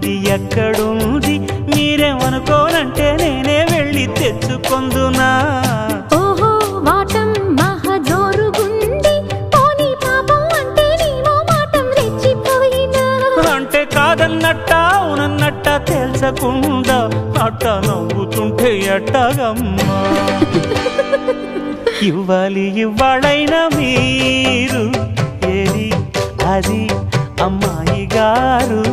అది ఎక్కడుంది మీరేమనుకోనంటే నేనే వెళ్ళి తెచ్చుకొందునా ఓహో వాటం మహా జోరుగుంది పోనీ పాపం అంటే నీవో మాటం రెచ్చిపోయినా అంటే కాదన్నట్ట అవునన్నట్ట తేల్చకుండా అట్ట నవ్వుతుంటే ఎట్టగమ్మా ఇవ్వాలి ఇవ్వాళైనా మీరు ఏది అది అమ్మాయి గారు